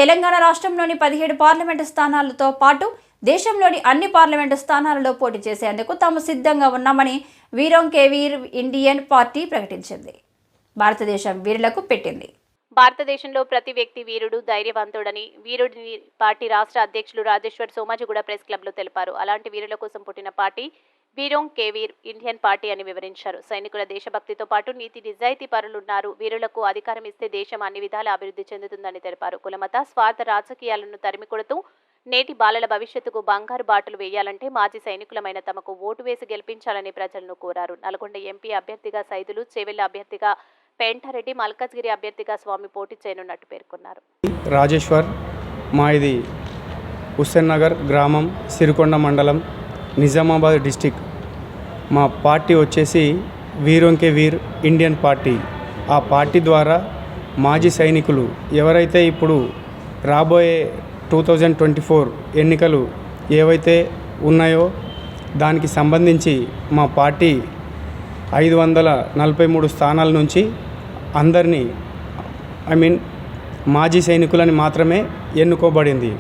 తెలంగాణ రాష్ట్రంలోని 17 పార్లమెంటు స్థానాలతో పాటు దేశంలోని అన్ని పార్లమెంటు స్థానాలలో పోటీ చేసేందుకు తాము సిద్ధంగా ఉన్నామని వీరోం కే వీర్ ఇండియన్ పార్టీ ప్రకటించింది. భారతదేశం వీరులకు పెట్టింది. భారతదేశంలో ప్రతి వ్యక్తి వీరుడు, ధైర్యవంతుడని వీరుడిని పార్టీ రాష్ట్ర అధ్యక్షులు రాజేశ్వర్ సోమాజిగూడ ప్రెస్ క్లబ్లో తెలిపారు. అలాంటి వీరుల కోసం పుట్టిన పార్టీ వీరోం కే వీర్ ఇండియన్ పార్టీ అని వివరించారు. సైనికుల దేశభక్తితో పాటు నీతి నిజాయితీ పరులున్నారు. వీరులకు అధికారం ఇస్తే దేశం అన్ని విధాల అభివృద్ధి చెందుతుందని తెలిపారు. కులమత స్వార్థ రాజకీయాలను తరిమికొడుతూ నేటి బాలల భవిష్యత్తుకు బంగారు బాటలు వేయాలంటే మాజీ సైనికులమైన తమకు ఓటు వేసి గెలిపించాలని ప్రజలను కోరారు. నల్గొండ ఎంపీ అభ్యర్థిగా సైదులు, చేవెళ్ల అభ్యర్థిగా పెంటారెడ్డి, మల్కజ్గిరి అభ్యర్థిగా స్వామి పోటీ చేయనున్నట్టు పేర్కొన్నారు. రాజేశ్వర్, మాది హుస్సేన్ నగర్ గ్రామం, సిరికొండ మండలం, నిజామాబాద్ డిస్టిక్. మా పార్టీ వచ్చేసి వీరోం కే వీర్ ఇండియన్ పార్టీ. ఆ పార్టీ ద్వారా మాజీ సైనికులు ఎవరైతే ఇప్పుడు రాబోయే 2024 ఎన్నికలు ఏవైతే ఉన్నాయో దానికి సంబంధించి మా పార్టీ 543 స్థానాల నుంచి అందరినీ మాజీ సైనికులని మాత్రమే ఎన్నుకోబడింది.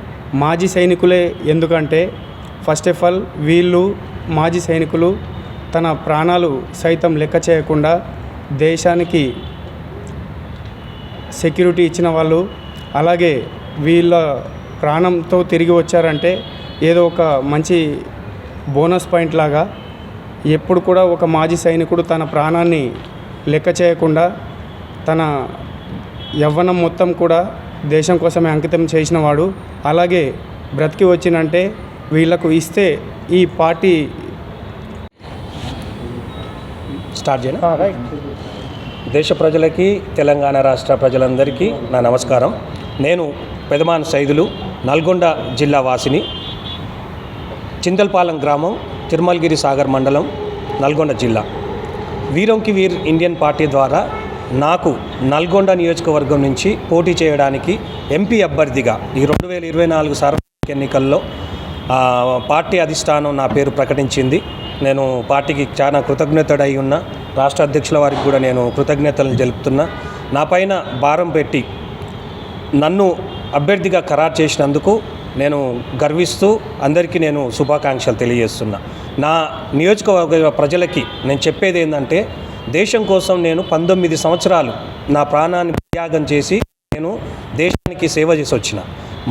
మాజీ సైనికులే ఎందుకంటే ఫస్ట్ ఆఫ్ ఆల్ వీళ్ళు మాజీ సైనికులు తన ప్రాణాలు సైతం లెక్క చేయకుండా దేశానికి సెక్యూరిటీ ఇచ్చిన వాళ్ళు. అలాగే వీళ్ళ ప్రాణంతో తిరిగి వచ్చారంటే ఏదో ఒక మంచి బోనస్ పాయింట్ లాగా. ఎప్పుడు కూడా ఒక మాజీ సైనికుడు తన ప్రాణాన్ని లెక్క చేయకుండా తన యవ్వనం మొత్తం కూడా దేశం కోసమే అంకితం చేసినవాడు. అలాగే బ్రతికి వచ్చినంటే వీళ్ళకు ఇస్తే ఈ పార్టీ స్టార్ట్ చేయను. దేశ ప్రజలకి, తెలంగాణ రాష్ట్ర ప్రజలందరికీ నా నమస్కారం. నేను పెదమాన్ సైదులు, నల్గొండ జిల్లా వాసిని, చింతల్పాలెం గ్రామం, తిరుమలగిరి సాగర్ మండలం, నల్గొండ జిల్లా. వీరోం కే వీర్ ఇండియన్ పార్టీ ద్వారా నాకు నల్గొండ నియోజకవర్గం నుంచి పోటీ చేయడానికి ఎంపీ అభ్యర్థిగా ఈ 2024 సార్వత్రిక ఎన్నికల్లో పార్టీ అధిష్టానం నా పేరు ప్రకటించింది. నేను పార్టీకి చాలా కృతజ్ఞతడై ఉన్న రాష్ట్ర అధ్యక్షుల వారికి కూడా నేను కృతజ్ఞతలు తెలుపుతున్నా. నా పైన భారం పెట్టి నన్ను అభ్యర్థిగా ఖరారు చేసినందుకు నేను గర్విస్తూ అందరికీ నేను శుభాకాంక్షలు తెలియజేస్తున్నా. నా నియోజకవర్గ ప్రజలకి నేను చెప్పేది ఏంటంటే, దేశం కోసం నేను 19 సంవత్సరాలు నా ప్రాణాన్ని త్యాగం చేసి నేను దేశానికి సేవ చేసి వచ్చిన.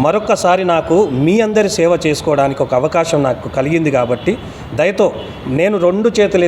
మరొక్కసారి నాకు మీ అందరి సేవ చేసుకోవడానికి ఒక అవకాశం నాకు కలిగింది కాబట్టి దయతో నేను 2 చేతులు